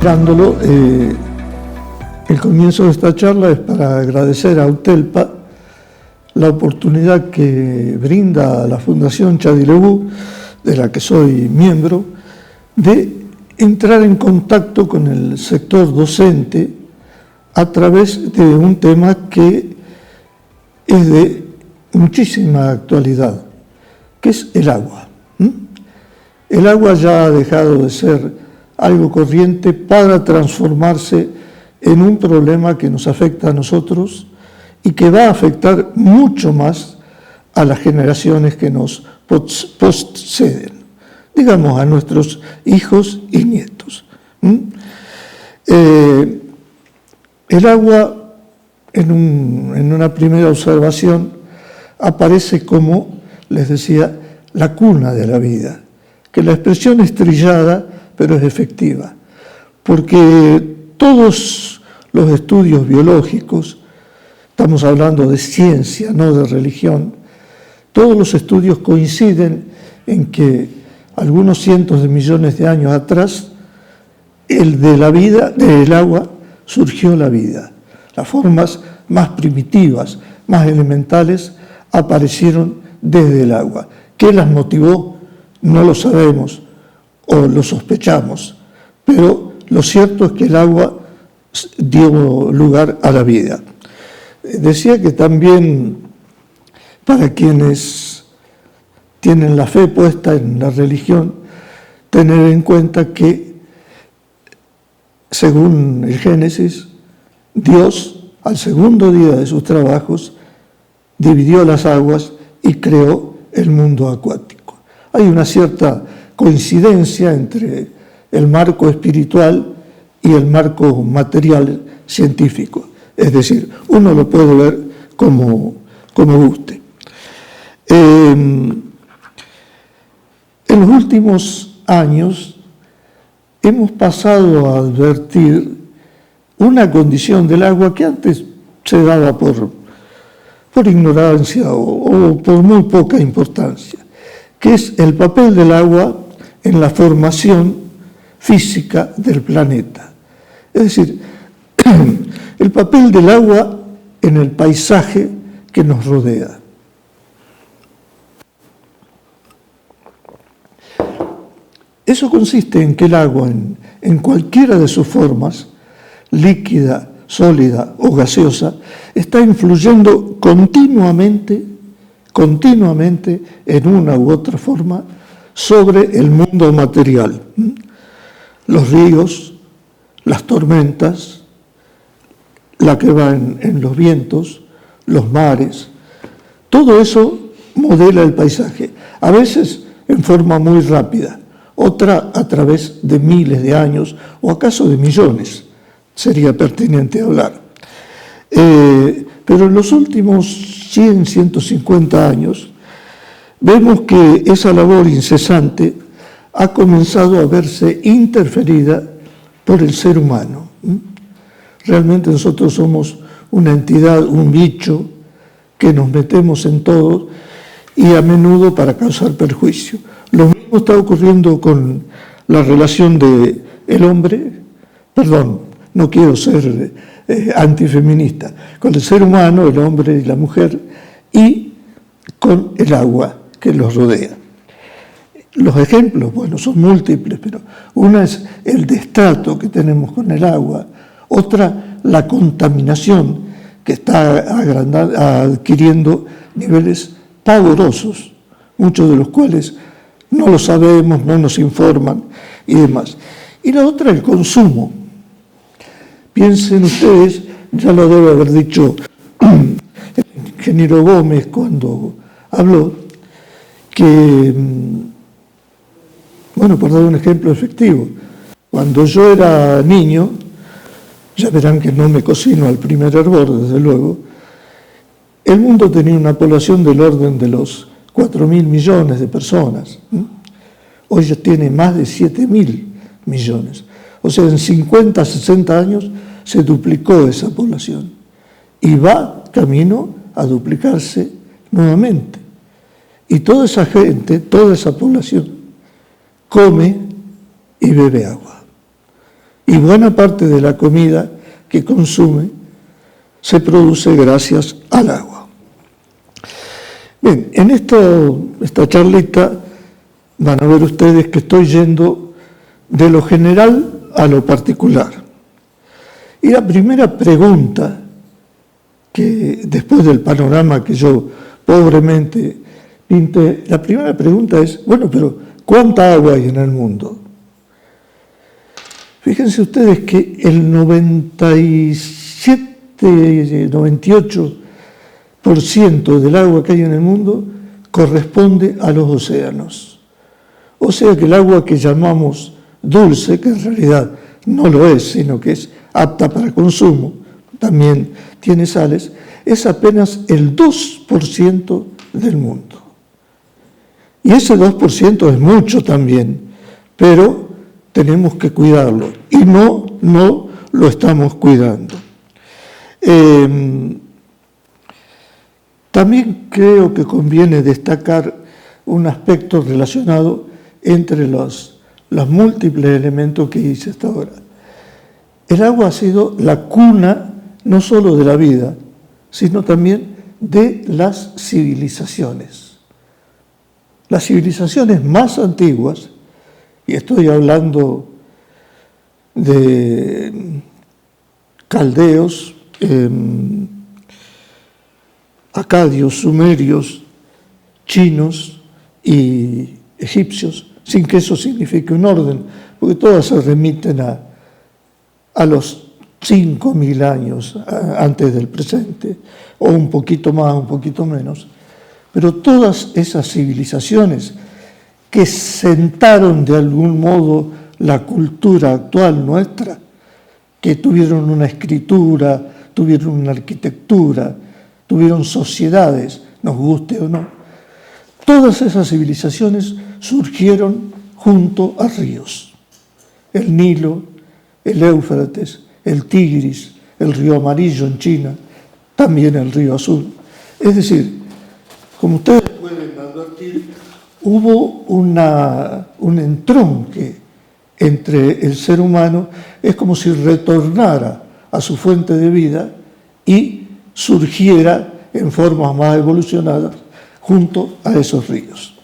dándolo. El comienzo de esta charla es para agradecer a UTELPA la oportunidad que brinda a la Fundación Chadilebu, de la que soy miembro, de entrar en contacto con el sector docente a través de un tema que es de muchísima actualidad, que es el agua. El agua ya ha dejado de ser algo corriente para transformarse en un problema que nos afecta a nosotros y que va a afectar mucho más a las generaciones que nos postceden, digamos, a nuestros hijos y nietos. El agua, en una primera observación, aparece como, les decía, la cuna de la vida, que la expresión es trillada, pero es efectiva, porque todos los estudios biológicos, estamos hablando de ciencia, no de religión, todos los estudios coinciden en que algunos cientos de millones de años atrás, del agua surgió la vida. Las formas más primitivas, más elementales, aparecieron desde el agua. ¿Qué las motivó? No lo sabemos o lo sospechamos, pero lo cierto es que el agua dio lugar a la vida. Decía que también para quienes tienen la fe puesta en la religión, tener en cuenta que, según el Génesis, Dios, al segundo día de sus trabajos, dividió las aguas y creó el mundo acuático. Hay una cierta coincidencia entre el marco espiritual y el marco material científico. Es decir, uno lo puede ver como guste. En los últimos años hemos pasado a advertir una condición del agua que antes se daba por ignorancia o por muy poca importancia, que es el papel del agua en la formación física del planeta. Es decir, el papel del agua en el paisaje que nos rodea. Eso consiste en que el agua, en cualquiera de sus formas, líquida, sólida o gaseosa, está influyendo continuamente en una u otra forma sobre el mundo material. Los ríos, las tormentas, la que va en los vientos, los mares, todo eso modela el paisaje, a veces en forma muy rápida, otra a través de miles de años o acaso de millones, sería pertinente hablar. Pero en los últimos 100, 150 años vemos que esa labor incesante ha comenzado a verse interferida por el ser humano. Realmente nosotros somos una entidad, un bicho, que nos metemos en todo y a menudo para causar perjuicio. Lo mismo está ocurriendo con la relación del hombre, no quiero ser antifeminista, con el ser humano, el hombre y la mujer, y con el agua que los rodea. Los ejemplos, son múltiples, pero una es el destrato que tenemos con el agua, otra la contaminación que está adquiriendo niveles pavorosos, muchos de los cuales no lo sabemos, no nos informan y demás. Y la otra, el consumo. Piensen ustedes, ya lo debe haber dicho el ingeniero Gómez cuando habló, que, por dar un ejemplo efectivo, cuando yo era niño, ya verán que no me cocino al primer hervor, desde luego, el mundo tenía una población del orden de los 4.000 millones de personas. Hoy ya tiene más de 7.000 millones. O sea, en 50, 60 años se duplicó esa población y va camino a duplicarse nuevamente. Y toda esa gente, toda esa población, come y bebe agua. y buena parte de la comida que consume se produce gracias al agua. Bien, en esta charlita van a ver ustedes que estoy yendo de lo general a lo particular. Y la primera pregunta, que después del panorama que yo pobremente pinté, la primera pregunta es, bueno, pero ¿cuánta agua hay en el mundo? Fíjense ustedes que el 98% del agua que hay en el mundo corresponde a los océanos. O sea que el agua que llamamos dulce, que en realidad no lo es, sino que es apta para consumo, también tiene sales, es apenas el 2% del mundo. Y ese 2% es mucho también, pero tenemos que cuidarlo y no lo estamos cuidando. También creo que conviene destacar un aspecto relacionado entre los múltiples elementos que hice hasta ahora. El agua ha sido la cuna no solo de la vida, sino también de las civilizaciones. Las civilizaciones más antiguas, y estoy hablando de caldeos, acadios, sumerios, chinos y egipcios, sin que eso signifique un orden, porque todas se remiten a los 5.000 años antes del presente, o un poquito más, un poquito menos. Pero todas esas civilizaciones que sentaron de algún modo la cultura actual nuestra, que tuvieron una escritura, tuvieron una arquitectura, tuvieron sociedades, nos guste o no, todas esas civilizaciones surgieron junto a ríos. El Nilo, el Éufrates, el Tigris, el río Amarillo en China, también el río Azul. Es decir, como ustedes pueden advertir, hubo un entronque entre el ser humano, es como si retornara a su fuente de vida y surgiera en formas más evolucionadas junto a esos ríos.